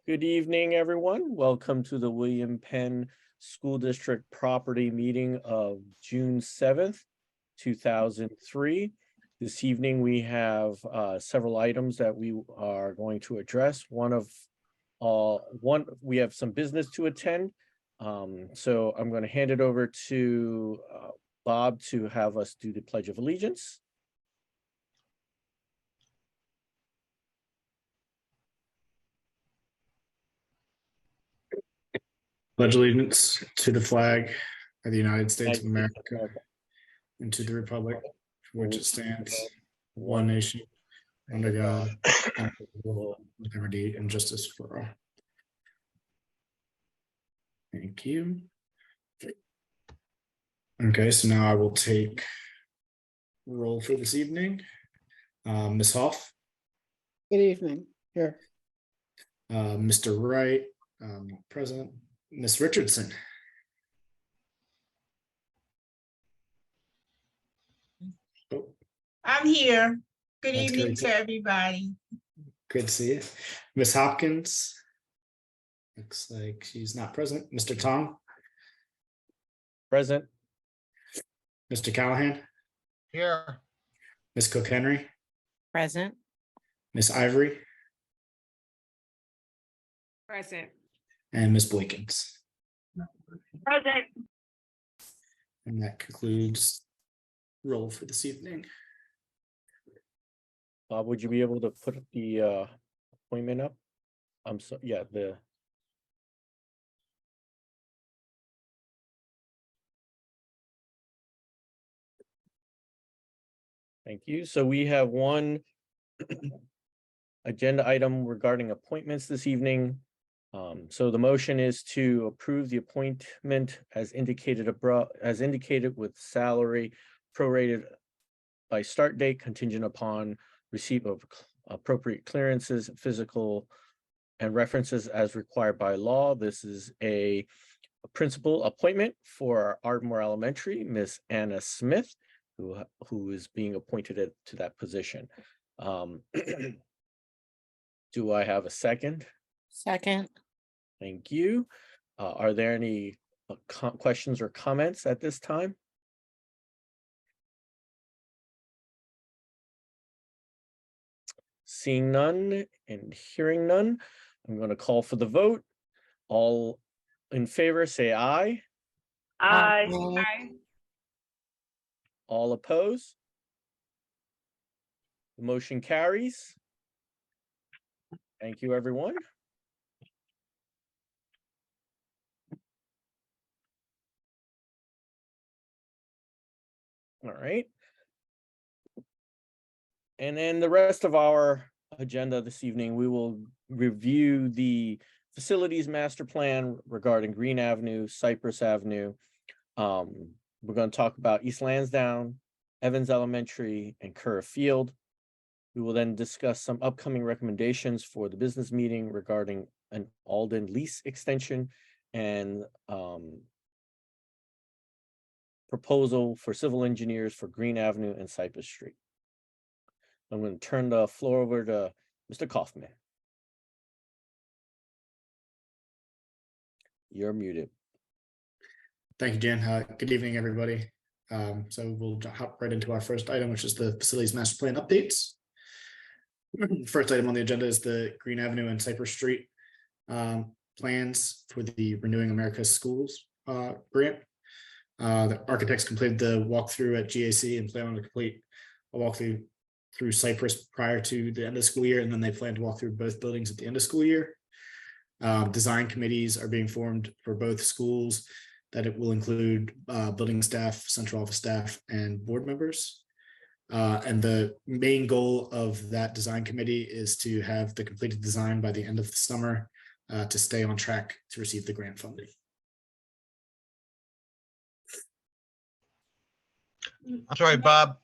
Good evening, everyone. Welcome to the William Penn School District Property Meeting of June 7th, 2003. This evening, we have several items that we are going to address. We have some business to attend. So I'm going to hand it over to Bob to have us do the Pledge of Allegiance. Pledge allegiance to the flag of the United States of America and to the republic for which it stands, one nation, under God, indivisible, with liberty and justice for all. Thank you. Okay, so now I will take roll for this evening. Ms. Hoff. Good evening. Here. Mr. Wright, present. Ms. Richardson. Oh, I'm here. Good That's evening great. to everybody. Good to see you. Ms. Hopkins. Looks like she's not present. Mr. Tong. Present. Mr. Callahan. Here. Ms. Cook Henry. Present. Ms. Ivory. Present. And Ms. Blakens. Present. And that concludes roll for this evening. Bob, would you be able to put the appointment up? Yeah, Thank you. So we have one agenda item regarding appointments this evening. So the motion is to approve the appointment as indicated with salary prorated by start date contingent upon receipt of appropriate clearances, physical and references as required by law. This is a principal appointment for Ardmore Elementary, Miss Anna Smith, who is being appointed to that position. Do I have a second? Second. Thank you. Are there any questions or comments at this time? Seeing none and hearing none, I'm going to call for the vote. All in favor, say aye. Aye. Aye. All opposed? The motion carries. Thank you, everyone. All right. And then the rest of our agenda this evening, we will review the facilities master plan regarding Green Avenue, Cypress Avenue. We're going to talk about East Lansdowne, Evans Elementary, and Curra Field. We will then discuss some upcoming recommendations for the business meeting regarding an Alden lease extension and proposal for civil engineers for Green Avenue and Cypress Street. I'm going to turn the floor over to Mr. Kaufman. You're muted. Thank you, Jan. Good evening, everybody. So we'll hop right into our first item, which is the facilities master plan updates. First item on the agenda is the Green Avenue and Cypress Street plans for the Renewing America Schools grant. The architects completed the walkthrough at GAC and plan on to complete a walkthrough through Cypress prior to the end of the school year, and then they plan to walk through both buildings at the end of school year. Design committees are being formed for both schools that it will include building staff, central office staff, and board members. And the main goal of that design committee is to have the completed design by the end of the summer to stay on track to receive the grant funding. I'm sorry, Bob,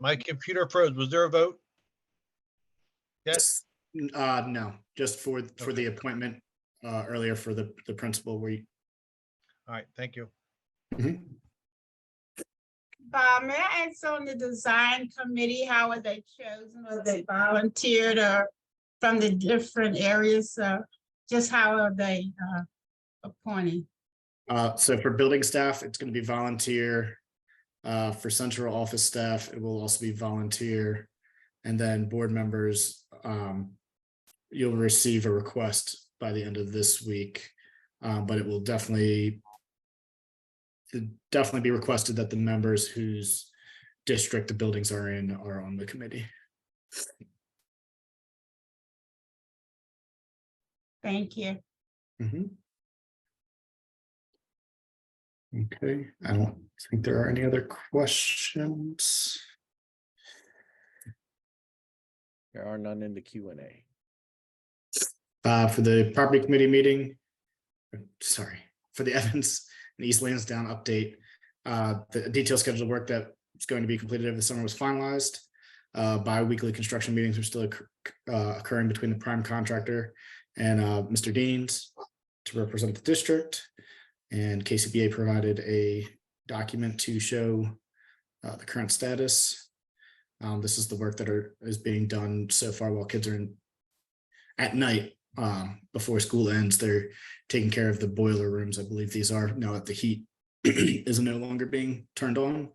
my computer froze. Was there a vote? Yes. No, just for the appointment earlier for the principal where you. All right, thank you. Bob, may I ask on the design committee, how were they chosen? Were they volunteered or from the different areas? just how are they appointing? So for building staff, it's going to be volunteer. For central office staff, it will also be volunteer. And then board members, you'll receive a request by the end of this week. But it will definitely be requested that the members whose district the buildings are in are on the committee. Thank you. Mhm. Okay, I don't think there are any other questions. There are none in the Q&A. For the property committee meeting, sorry, for the Evans and East Lansdowne update, the detailed schedule of work that is going to be completed over the summer was finalized. Bi-weekly construction meetings are still occurring between the prime contractor and Mr. Deans to represent the district. And KCBA provided a document to show the current status. This is the work that is being done so far while kids are at night before school ends. They're taking care of the boiler rooms. I believe these are now that the heat is no longer being turned on.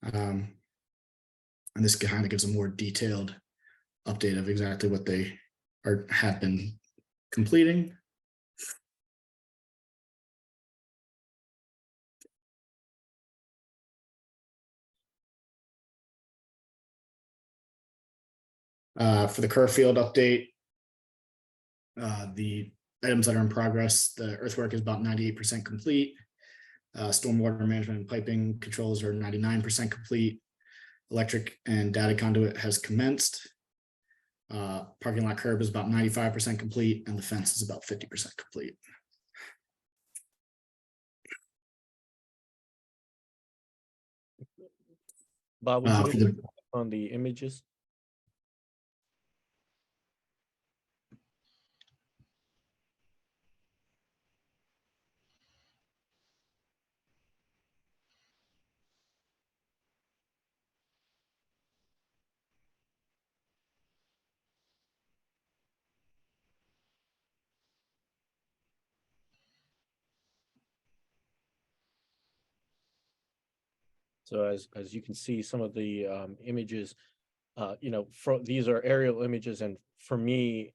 And this kind of gives a more detailed update of exactly what they have been completing. For the Kerr Field update, the items that are in progress, the earthwork is about 98% complete. Stormwater management and piping controls are 99% complete. Electric and data conduit has commenced. Parking lot curb is about 95% complete, and the fence is about 50% complete. Bob, would For you the- on the images? So as you can see, some of the images, these are aerial images, and for me,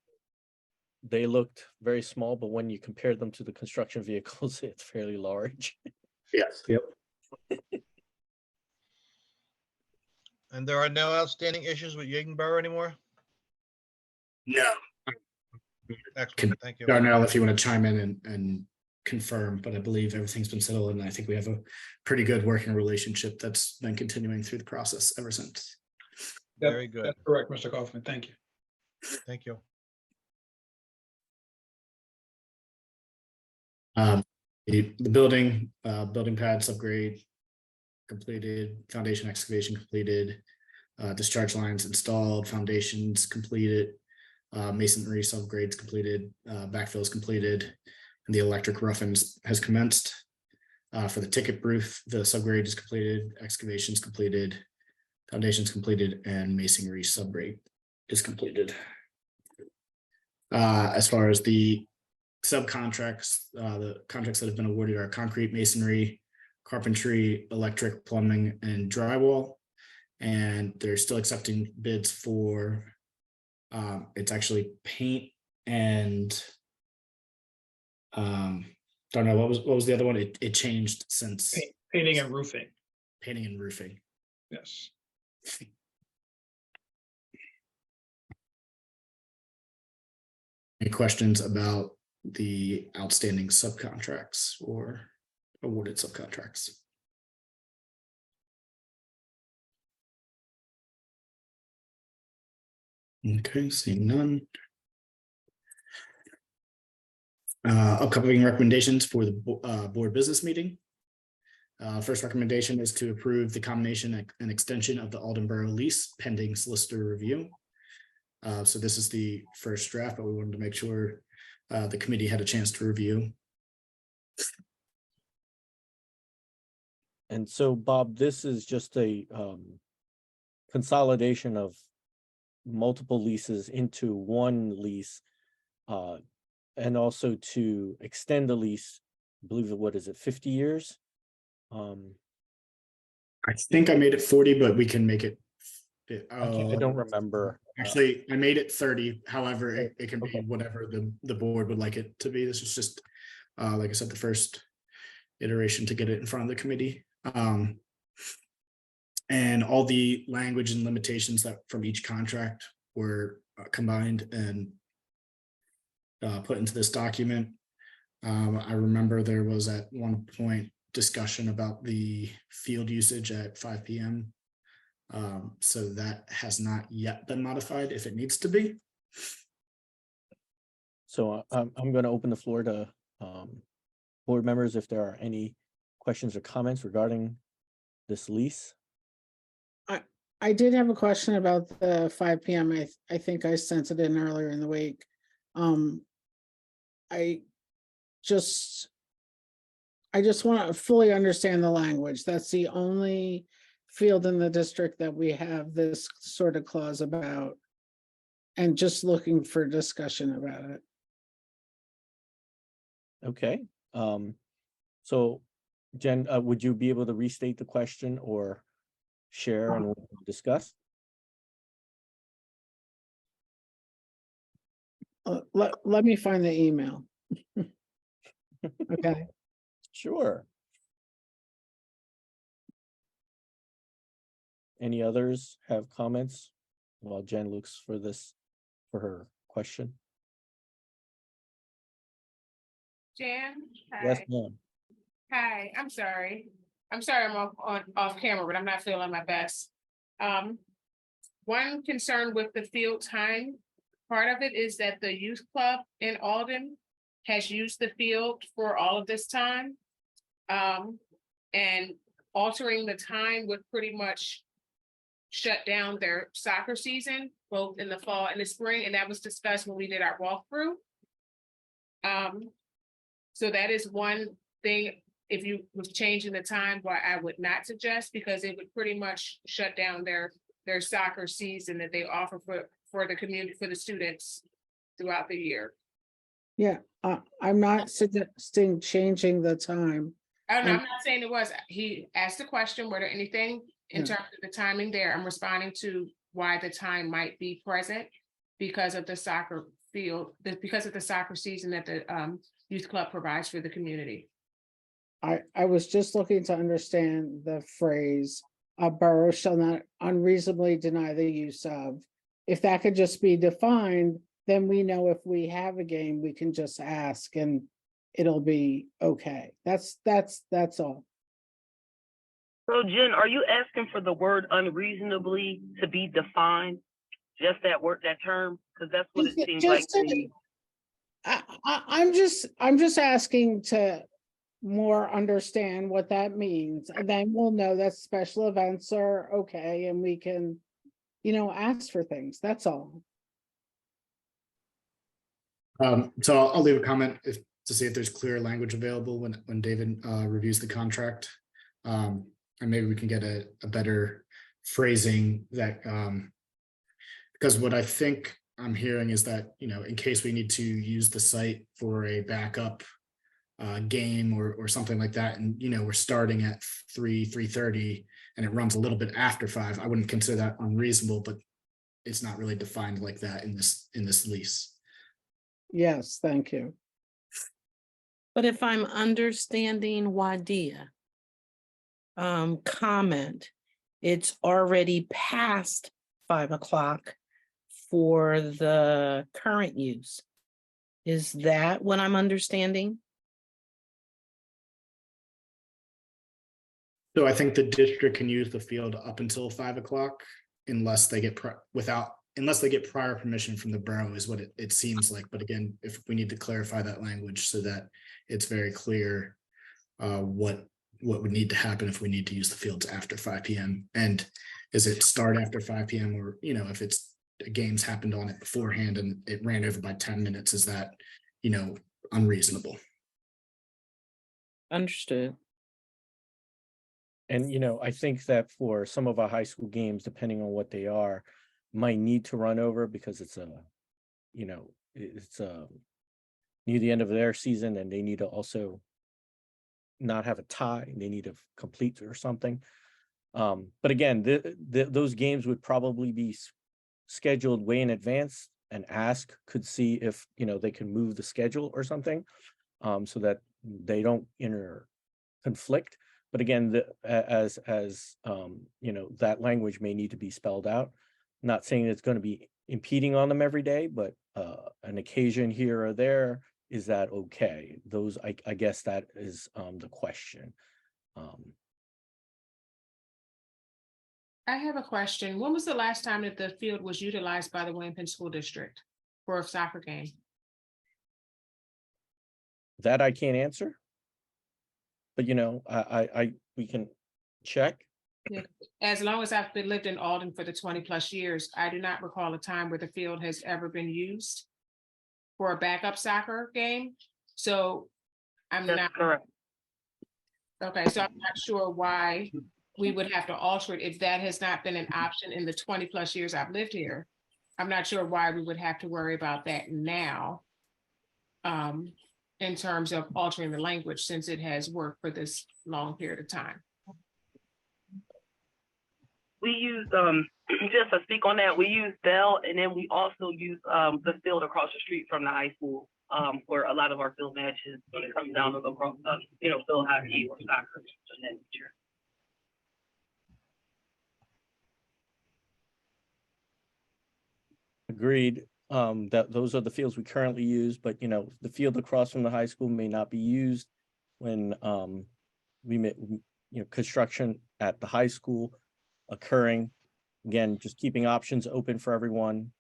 they looked very small, but when you compare them to the construction vehicles, it's fairly large. Yes. Yep. And there are no outstanding issues with Yeatonborough anymore? No. Excellent, thank you. Darnell, if you want to chime in and confirm, but I believe everything's been settled, and I think we have a pretty good working relationship that's been continuing through the process ever since. Very good, That's correct, Mr. Kaufman. Thank you. thank you. The building pads upgrade completed, foundation excavation completed, discharge lines installed, foundations completed, masonry subgrades completed, backfills completed, and the electric roughing has commenced. For the ticket roof, the subgrade is completed, excavations completed, foundations completed, and masonry subgrade is completed. As far as the subcontracts, the contracts that have been awarded are concrete, masonry, carpentry, electric, plumbing, and drywall. And they're still accepting bids for, it's actually paint and don't know, what was the other one? It changed since Painting and roofing. painting and roofing. Yes. Any questions about the outstanding subcontracts or awarded subcontracts? Okay, seeing none. Upcoming recommendations for the board business meeting. First recommendation is to approve the combination and extension of the Aldenborough lease pending solicitor review. So this is the first draft, but we wanted to make sure the committee had a chance to review. And so, Bob, this is just a consolidation of multiple leases into one lease. and also to extend the lease, I believe what is it, 50 years? I think I made it 40, but we can make it. I don't remember. Actually, I made it 30. However, it can Okay. be whatever the board would like it to be. This is just, like I said, the first iteration to get it in front of the committee. And all the language and limitations that from each contract were combined and put into this document. I remember there was at one point discussion about the field usage at 5 p.m. So that has not yet been modified if it needs to be. So I'm going to open the floor to board members if there are any questions or comments regarding this lease. I did have a question about the 5 PM. I think I sent it in earlier in the week. I just want to fully understand the language. That's the only field in the district that we have this sort of clause about. And just looking for discussion about it. Okay. So Jen, would you be able to restate the question or share and we'll discuss? Let me find the email. Okay. Sure. Any others have comments while Jen looks for this, for her question? Jan? Yes, Hi. ma'am. Hi, I'm sorry. I'm off camera, but I'm not feeling my best. One concern with the field time, part of it is that the youth club in Alden has used the field for all of this time. And altering the time would pretty much shut down their soccer season, both in the fall and the spring, and that was discussed when we did our walkthrough. So that is one thing, if you was changing the time, why I would not suggest, because it would pretty much shut down their soccer season that they offer for the community, for the students throughout the year. Yeah, I'm not suggesting changing the time. I'm not saying it was, he asked the question, were there anything in Yeah. terms of the timing there? I'm responding to why the time might be present because of the soccer field, because of the soccer season that the youth club provides for the community. I was just looking to understand the phrase, a borough shall not unreasonably deny the use of. If that could just be defined, then we know if we have a game, we can just ask and it'll be okay. That's all. So Jen, are you asking for the word unreasonably to be defined? Just that word, that term? Because that's what it seems like to me. I'm just asking to more understand what that means, and then we'll know that special events are okay and we can, ask for things. That's all. So I'll leave a comment to see if there's clear language available when David reviews the contract. And maybe we can get a better phrasing that, because what I think I'm hearing is that, in case we need to use the site for a backup game or something like that, and we're starting at 3:30 and it runs a little bit after 5, I wouldn't consider that unreasonable, but it's not really defined like that in this lease. Yes, thank you. But if I'm understanding Wadia comment, it's already past 5 o'clock for the current use. Is that what I'm understanding? So I think the district can use the field up until 5 o'clock unless they get unless they get prior permission from the borough is what it seems like. But again, if we need to clarify that language so that it's very clear what would need to happen if we need to use the fields after 5 p.m. And is it start after 5 p.m. or, if it's games happened on it beforehand and it ran over by 10 minutes, is that, unreasonable? Understood. And, I think that for some of our high school games, depending on what they are, might need to run over because it's a near the end of their season and they need to also not have a tie, they need to complete or something. But again, those games would probably be scheduled way in advance, and Ask could see if, you know, they can move the schedule or something, so that they don't conflict. But again, as you know, that language may need to be spelled out. Not saying it's going to be impeding on them every day, but an occasion here or there, is that okay? Those, I guess that is the question. I have a question. When was the last time that the field was utilized by the William Penn School District for a soccer game? That I can't answer. But you know, we can check. As long as I've lived in Alden for the 20+ years, I do not recall a time where the field has ever been used for a backup soccer game. So I'm That's not correct. okay. So I'm not sure why we would have to alter it if that has not been an option in the 20+ years I've lived here. I'm not sure why we would have to worry about that now. In terms of altering the language, since it has worked for this long period of time. We use, just to speak on that, we use Bell, and then we also use the field across the street from the high school for a lot of our field matches when it comes down to the field hockey or soccer in that nature. Agreed. That those are the fields we currently use, but you know, the field across from the high school may not be used when construction at the high school occurring. Again, just keeping options open for everyone.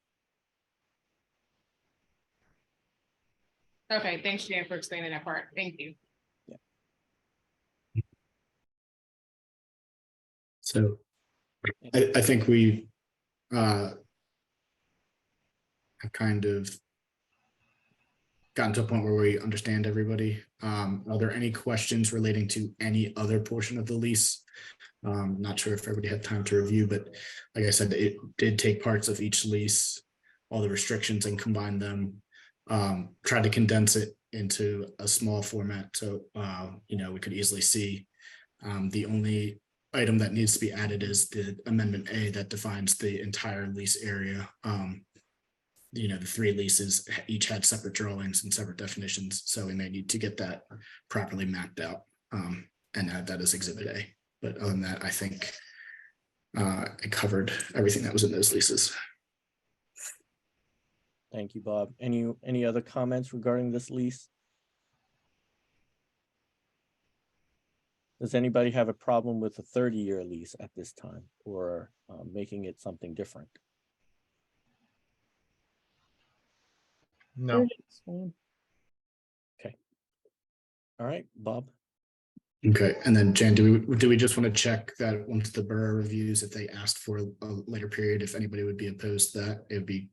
Okay, thanks, Jan, for explaining that part. Thank you. So I think we have kind of gotten to a point where we understand everybody. Are there any questions relating to any other portion of the lease? Not sure if everybody had time to review, but like I said, it did take parts of each lease, all the restrictions, and combine them. Tried to condense it into a small format, so you know, we could easily see. The only item that needs to be added is the Amendment A that defines the entire lease area. You know, the 3 leases each had separate drawings and separate definitions, so we may need to get that properly mapped out and add that as Exhibit A. But other than that, I think it covered everything that was in those leases. Thank you, Bob. Any other comments regarding this lease? Does anybody have a problem with a 30-year lease at this time, or making it something different? No. Okay. All right, Bob. Okay, and then Jan, do we just want to check that once the borough reviews, if they asked for a later period, if anybody would be opposed to that, it would be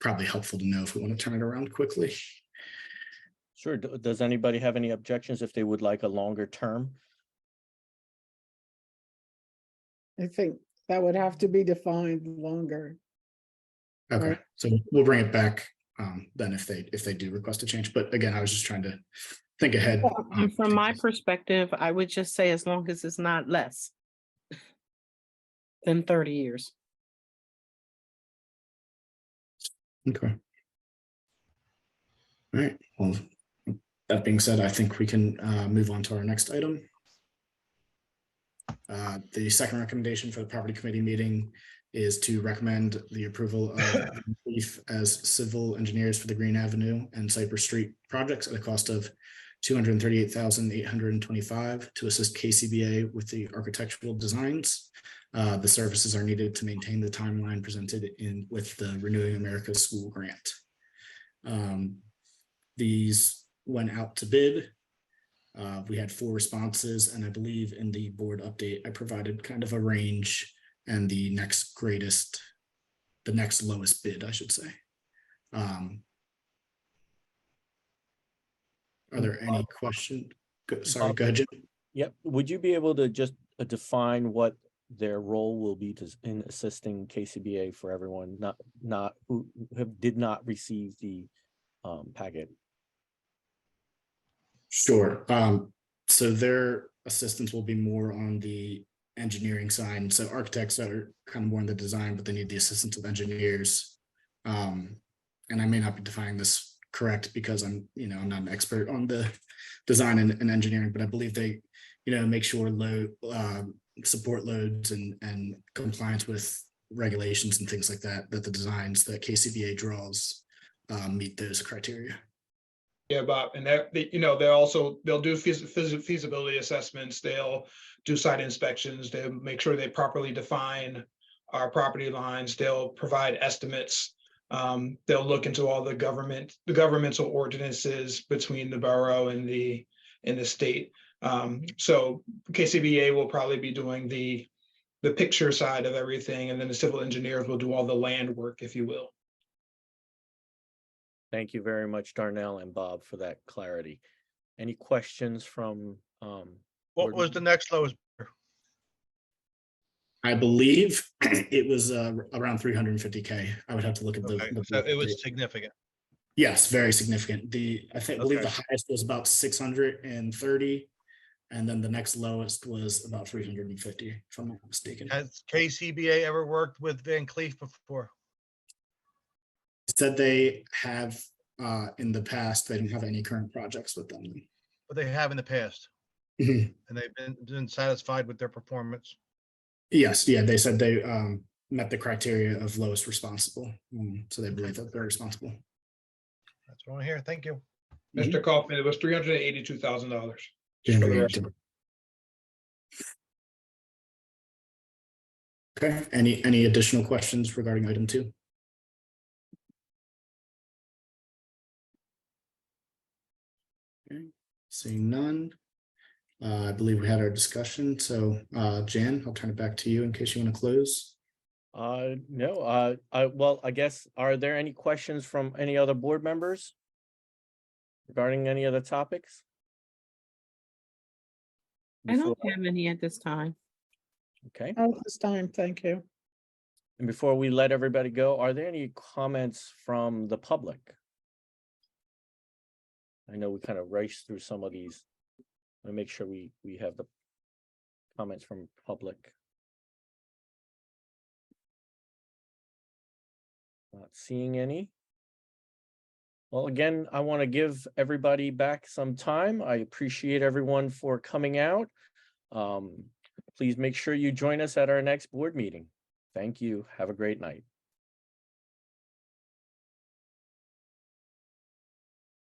probably helpful to know if we want to turn it around quickly. Sure. Does anybody have any objections if they would like a longer term? I think that would have to be defined longer. Okay, Right. so we'll bring it back then if they do request a change. But again, I was just trying to think ahead. And from my perspective, I would just say as long as it's not less than 30 years. Okay. All right, well, that being said, I think we can move on to our next item. The second recommendation for the property committee meeting is to recommend the approval of Leaf as civil engineers for the Green Avenue and Cypress Street projects at a cost of $238,825 to assist KCBA with the architectural designs. The services are needed to maintain the timeline presented with the Renewing America School Grant. These went out to bid. We had 4 responses, and I believe in the board update, I provided kind of a range and the next lowest bid, I should say. Are there any questions? Sorry, go ahead, Jim. Yep. Would you be able to just define what their role will be in assisting KCBA for everyone not who did not receive the packet? Sure. So their assistance will be more on the engineering side. So architects are kind of more in the design, but they need the assistance of engineers. And I may not be defining this correct because I'm not an expert on the design and engineering, but I believe they, make sure support loads and compliance with regulations and things like that, that the designs that KCBA draws meet those criteria. Yeah, Bob, and they'll do feasibility assessments, they'll do site inspections, they'll make sure they properly define our property lines, they'll provide estimates. They'll look into all the governmental ordinances between the borough and the state. So KCBA will probably be doing the picture side of everything, and then the civil engineers will do all the land work, if you will. Thank you very much, Darnell and Bob, for that clarity. Any questions from? What was the next lowest? I believe it was around 350K. I would have to look at Okay, so it was significant. Yes, very significant. I believe Okay. the highest was about 630, and then the next lowest was about 350, if I'm not mistaken. Has KCBA ever worked with Van Cleef before? Said they have in the past. They didn't have any current projects with them. But they have in the past, Mhm. and they've been satisfied with their performance. Yes, yeah, they said they met the criteria of lowest responsible, so they believe that they're responsible. That's what I hear. Thank you. Mr. Kaufman, it was $382,000. Okay, any additional questions regarding item 2? Okay, seeing none. I believe we had our discussion, so Jan, I'll turn it back to you in case you want to close. No, well, I guess, are there any questions from any other board members regarding any other topics? I don't Before- have any at this time. Okay, At this time, thank you. and before we let everybody go, are there any comments from the public? I know we kind of raced through some of these. I'll make sure we have the comments from public. Not seeing any. Well, again, I want to give everybody back some time. I appreciate everyone for coming out. Please make sure you join us at our next board meeting. Thank you. Have a great night.